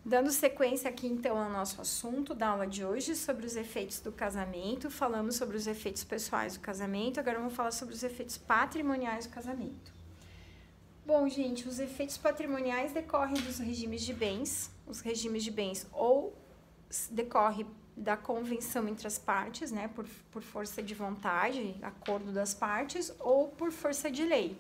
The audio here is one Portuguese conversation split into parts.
Dando sequência aqui, então, ao nosso assunto da aula de hoje sobre os efeitos do casamento, falamos sobre os efeitos pessoais do casamento, agora vamos falar sobre os efeitos patrimoniais do casamento. Bom, gente, os efeitos patrimoniais decorrem dos regimes de bens. Os regimes de bens ou decorre da convenção entre as partes, né, por força de vontade, acordo das partes, ou por força de lei.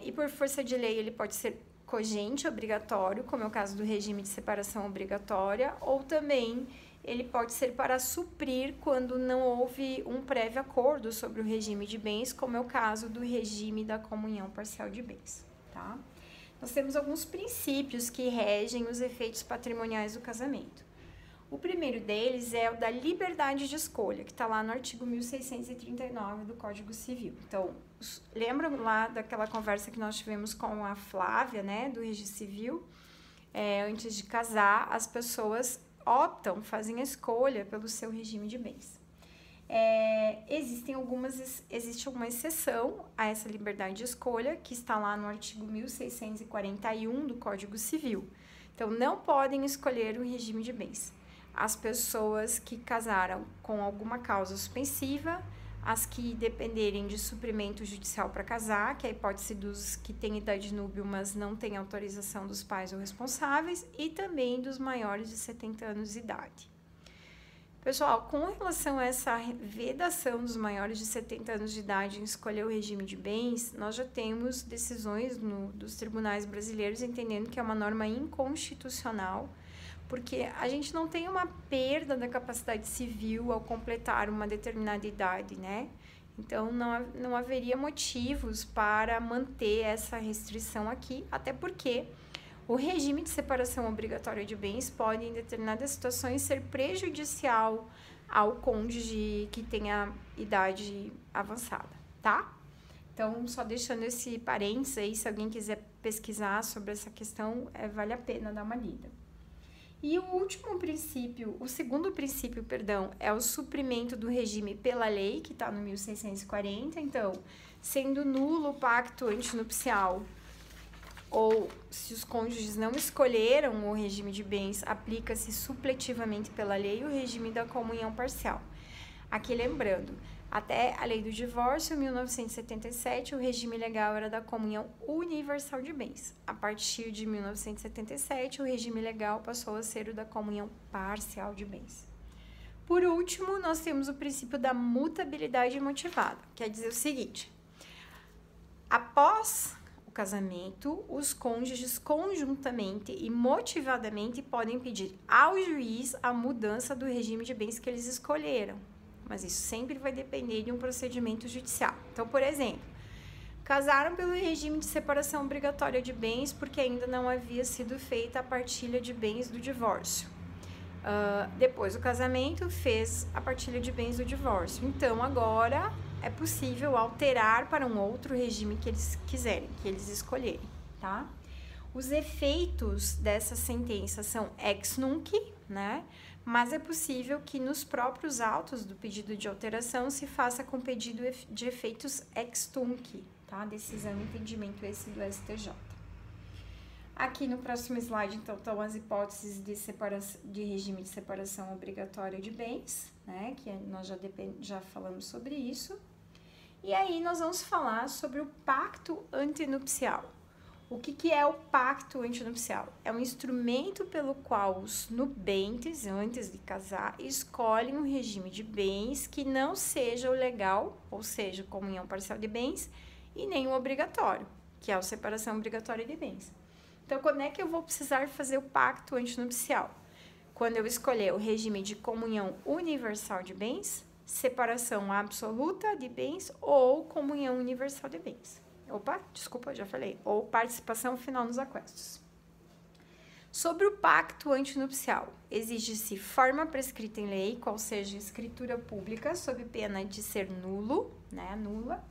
E por força de lei ele pode ser cogente obrigatório, como é o caso do regime de separação obrigatória, ou também ele pode ser para suprir quando não houve um prévio acordo sobre o regime de bens, como é o caso do regime da comunhão parcial de bens, tá? Nós temos alguns princípios que regem os efeitos patrimoniais do casamento. O primeiro deles é o da liberdade de escolha, que está lá no artigo 1639 do Código Civil. Então, lembram lá daquela conversa que nós tivemos com a Flávia, né, do Registro Civil? Antes de casar, as pessoas optam, fazem a escolha pelo seu regime de bens. Existe uma exceção a essa liberdade de escolha, que está lá no artigo 1641 do Código Civil. Então, não podem escolher o regime de bens as pessoas que casaram com alguma causa suspensiva, as que dependerem de suprimento judicial para casar, que é a hipótese dos que têm idade núbil, mas não têm autorização dos pais ou responsáveis, e também dos maiores de 70 anos de idade. Pessoal, com relação a essa vedação dos maiores de 70 anos de idade em escolher o regime de bens, nós já temos decisões dos tribunais brasileiros entendendo que é uma norma inconstitucional, porque a gente não tem uma perda da capacidade civil ao completar uma determinada idade, né? Então, não haveria motivos para manter essa restrição aqui, até porque o regime de separação obrigatória de bens pode, em determinadas situações, ser prejudicial ao cônjuge que tenha idade avançada, tá? Então, só deixando esse parênteses aí, se alguém quiser pesquisar sobre essa questão, vale a pena dar uma lida. E o segundo princípio, é o suprimento do regime pela lei, que está no 1640. Então, sendo nulo o pacto antinupcial, ou se os cônjuges não escolheram o regime de bens, aplica-se supletivamente pela lei o regime da comunhão parcial. Aqui lembrando, até a lei do divórcio, 1977, o regime legal era da comunhão universal de bens. A partir de 1977, o regime legal passou a ser o da comunhão parcial de bens. Por último, nós temos o princípio da mutabilidade motivada, quer dizer o seguinte: após o casamento, os cônjuges conjuntamente e motivadamente podem pedir ao juiz a mudança do regime de bens que eles escolheram. Mas isso sempre vai depender de um procedimento judicial. Então, por exemplo, casaram pelo regime de separação obrigatória de bens porque ainda não havia sido feita a partilha de bens do divórcio. Depois do casamento, fez a partilha de bens do divórcio. Então, agora é possível alterar para um outro regime que eles quiserem, que eles escolherem, tá? Os efeitos dessa sentença são ex nunc, né? Mas é possível que nos próprios autos do pedido de alteração se faça com pedido de efeitos ex tunc, tá? Decisão e entendimento esse do STJ. Aqui no próximo slide, então, estão as hipóteses de regime de separação obrigatória de bens, né? Que nós já falamos sobre isso. E aí nós vamos falar sobre o pacto antinupcial. O que é o pacto antinupcial? É um instrumento pelo qual os nubentes, antes de casar, escolhem um regime de bens que não seja o legal, ou seja, comunhão parcial de bens, e nem o obrigatório, que é a separação obrigatória de bens. Então, quando é que eu vou precisar fazer o pacto antinupcial? Quando eu escolher o regime de comunhão universal de bens, separação absoluta de bens ou comunhão universal de bens. Já falei. Ou participação final nos aquestos. Sobre o pacto antinupcial, exige-se forma prescrita em lei, qual seja escritura pública, sob pena de ser nulo, né, nula.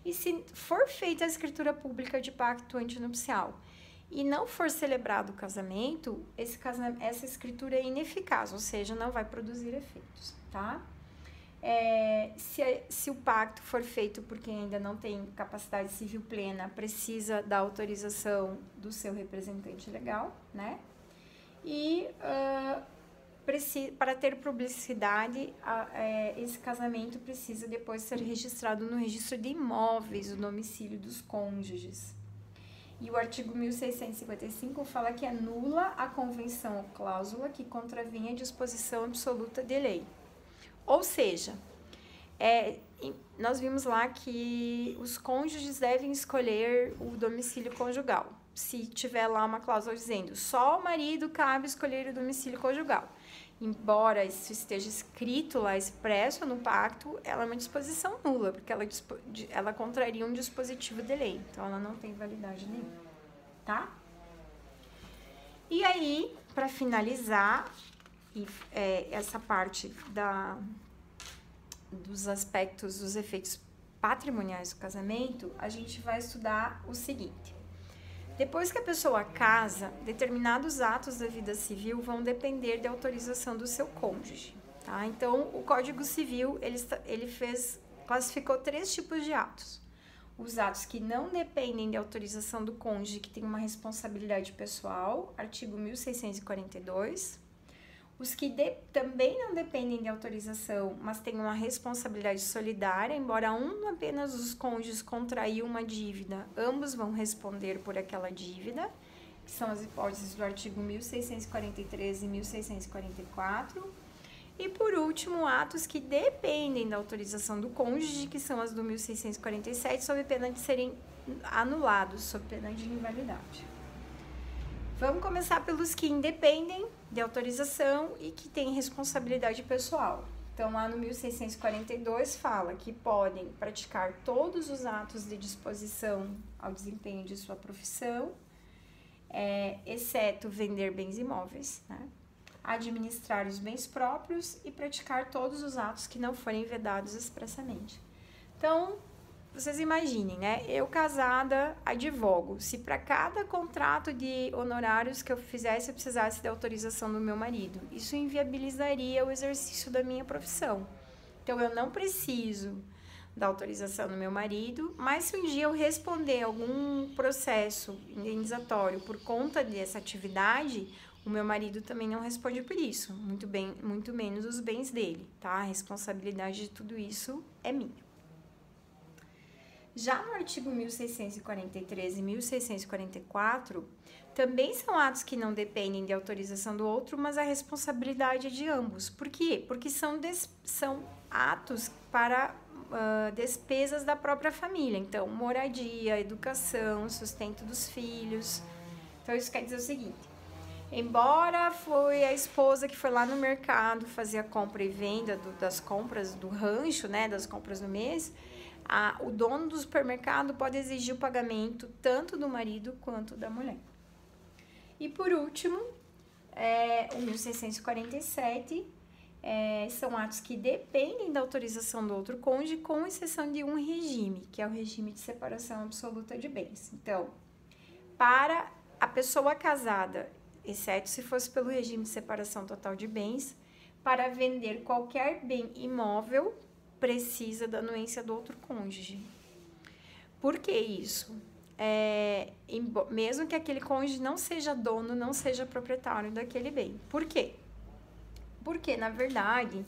E se for feita a escritura pública de pacto antinupcial e não for celebrado o casamento, essa escritura é ineficaz, ou seja, não vai produzir efeitos, tá? Se o pacto for feito por quem ainda não tem capacidade civil plena, precisa da autorização do seu representante legal, né? E para ter publicidade, esse casamento precisa depois ser registrado no registro de imóveis, o domicílio dos cônjuges. E o artigo 1655 fala que anula a convenção ou cláusula que contravenha a disposição absoluta de lei. Ou seja, nós vimos lá que os cônjuges devem escolher o domicílio conjugal. Se tiver lá uma cláusula dizendo só o marido cabe escolher o domicílio conjugal. Embora isso esteja escrito lá, expresso no pacto, ela é uma disposição nula, porque ela contraria um dispositivo de lei. Então, ela não tem validade nenhuma, tá? E aí, para finalizar essa parte dos aspectos, dos efeitos patrimoniais do casamento, a gente vai estudar o seguinte. Depois que a pessoa casa, determinados atos da vida civil vão depender da autorização do seu cônjuge, tá? Então, o Código Civil, classificou 3 tipos de atos. Os atos que não dependem da autorização do cônjuge, que tem uma responsabilidade pessoal, artigo 1642. Os que também não dependem de autorização, mas têm uma responsabilidade solidária, embora apenas dos cônjuges contraiu uma dívida, ambos vão responder por aquela dívida, que são as hipóteses do artigo 1643 e 1644. E, por último, atos que dependem da autorização do cônjuge, que são as do 1647, sob pena de serem anulados, sob pena de invalidade. Vamos começar pelos que independem de autorização e que têm responsabilidade pessoal. Então, lá no 1642 fala que podem praticar todos os atos de disposição ao desempenho de sua profissão, exceto vender bens imóveis, né? Administrar os bens próprios e praticar todos os atos que não forem vedados expressamente. Então, vocês imaginem, né? Eu casada, advogo. Se para cada contrato de honorários que eu fizesse, eu precisasse da autorização do meu marido, isso inviabilizaria o exercício da minha profissão. Então, eu não preciso da autorização do meu marido, mas se um dia eu responder algum processo indenizatório por conta dessa atividade, o meu marido também não responde por isso, muito menos os bens dele, tá? A responsabilidade de tudo isso é minha. Já no artigo 1643 e 1644, também são atos que não dependem de autorização do outro, mas a responsabilidade é de ambos. Por quê? Porque são atos para despesas da própria família. Então, moradia, educação, sustento dos filhos. Então, isso quer dizer o seguinte: embora foi a esposa que foi lá no mercado fazer a compra e venda das compras do rancho, né, das compras do mês, o dono do supermercado pode exigir o pagamento tanto do marido quanto da mulher. E por último, o 1647 são atos que dependem da autorização do outro cônjuge, com exceção de um regime, que é o regime de separação absoluta de bens. Então, para a pessoa casada, exceto se fosse pelo regime de separação total de bens, para vender qualquer bem imóvel, precisa da anuência do outro cônjuge. Por que isso? Mesmo que aquele cônjuge não seja dono, não seja proprietário daquele bem. Por quê? Porque, na verdade,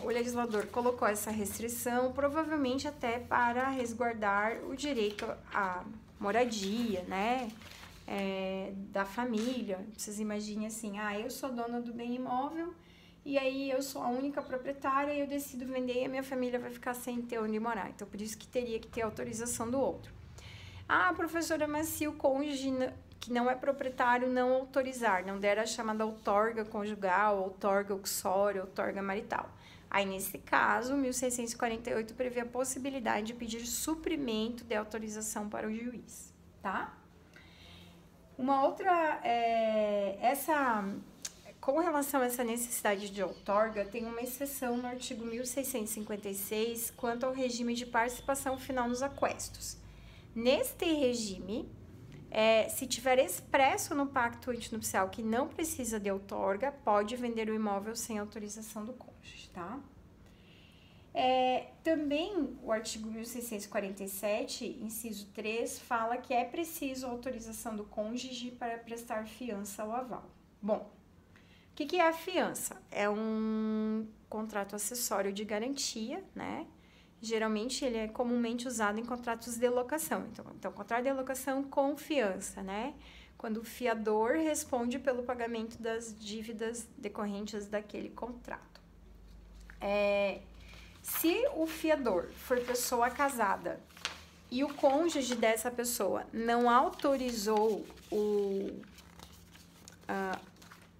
o legislador colocou essa restrição, provavelmente até para resguardar o direito à moradia, né? Da família. Vocês imaginem assim, eu sou dona do bem imóvel, e aí eu sou a única proprietária e eu decido vender e a minha família vai ficar sem ter onde morar. Então, por isso que teria que ter autorização do outro. Professora, mas se o cônjuge que não é proprietário não autorizar, não der a chamada outorga conjugal, outorga uxória, outorga marital. Aí, nesse caso, 1648 prevê a possibilidade de pedir suprimento de autorização para o juiz, tá? Uma outra, com relação a essa necessidade de outorga, tem uma exceção no artigo 1656 quanto ao regime de participação final nos aquestos. Neste regime, se tiver expresso no pacto antinupcial que não precisa de outorga, pode vender o imóvel sem autorização do cônjuge, tá? Também o artigo 1647, inciso 3, fala que é preciso autorização do cônjuge para prestar fiança ou aval. Bom, o que é a fiança? É um contrato acessório de garantia, né? Geralmente, ele é comumente usado em contratos de locação. Então contrato de locação com fiança, né? Quando o fiador responde pelo pagamento das dívidas decorrentes daquele contrato. Se o fiador for pessoa casada e o cônjuge dessa pessoa não autorizou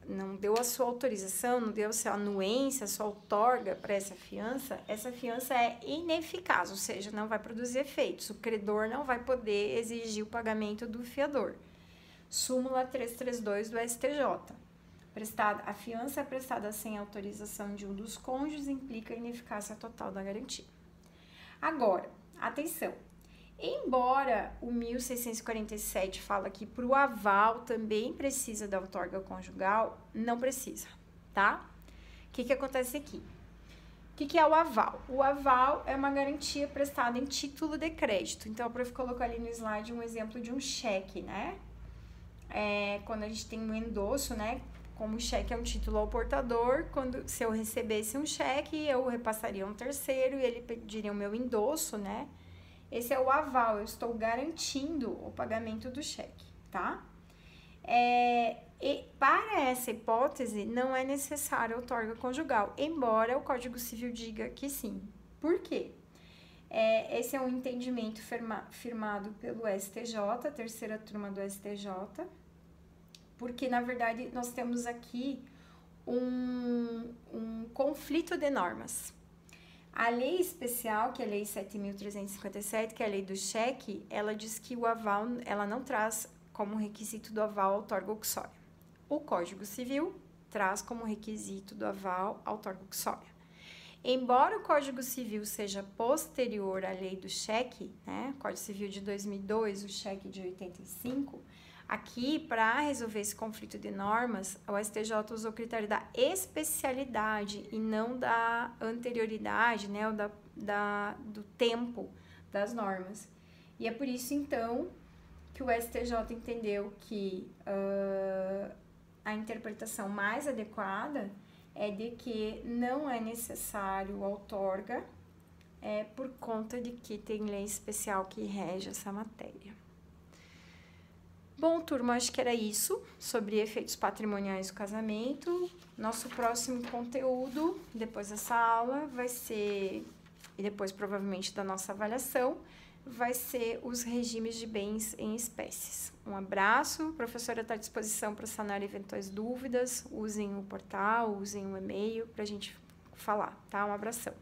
não deu a sua autorização, não deu a sua anuência, a sua outorga para essa fiança é ineficaz, ou seja, não vai produzir efeitos. O credor não vai poder exigir o pagamento do fiador. Súmula 332 do STJ. A fiança prestada sem autorização de um dos cônjuges implica a ineficácia total da garantia. Agora, atenção. Embora o 1647 fala que para o aval também precisa da outorga conjugal, não precisa, tá? O que acontece aqui? O que é o aval? O aval é uma garantia prestada em título de crédito. Então, a prof colocou ali no slide um exemplo de um cheque, né? Quando a gente tem um endosso, né? Como o cheque é um título ao portador, se eu recebesse um cheque, eu repassaria um terceiro e ele pediria o meu endosso, né? Esse é o aval, eu estou garantindo o pagamento do cheque, tá? E para essa hipótese, não é necessário a outorga conjugal, embora o Código Civil diga que sim. Por quê? Esse é um entendimento firmado pelo STJ, terceira turma do STJ, porque, na verdade, nós temos aqui um conflito de normas. A lei especial, que é a Lei 7.357, que é a lei do cheque, ela diz que o aval, ela não traz como requisito do aval a outorga uxória. O Código Civil traz como requisito do aval a outorga uxória. Embora o Código Civil seja posterior à lei do cheque, né, Código Civil de 2002, o cheque de 85, aqui, para resolver esse conflito de normas, o STJ usou o critério da especialidade e não da anterioridade, né, ou do tempo das normas. E é por isso, então, que o STJ entendeu que a interpretação mais adequada é de que não é necessário outorga, por conta de que tem lei especial que rege essa matéria. Bom, turma, acho que era isso sobre efeitos patrimoniais do casamento. Nosso próximo conteúdo, depois dessa aula, vai ser, e depois provavelmente da nossa avaliação, vai ser os regimes de bens em espécies. Um abraço, a professora está à disposição para sanar eventuais dúvidas, usem o portal, usem o e-mail para a gente falar, tá? Um abração.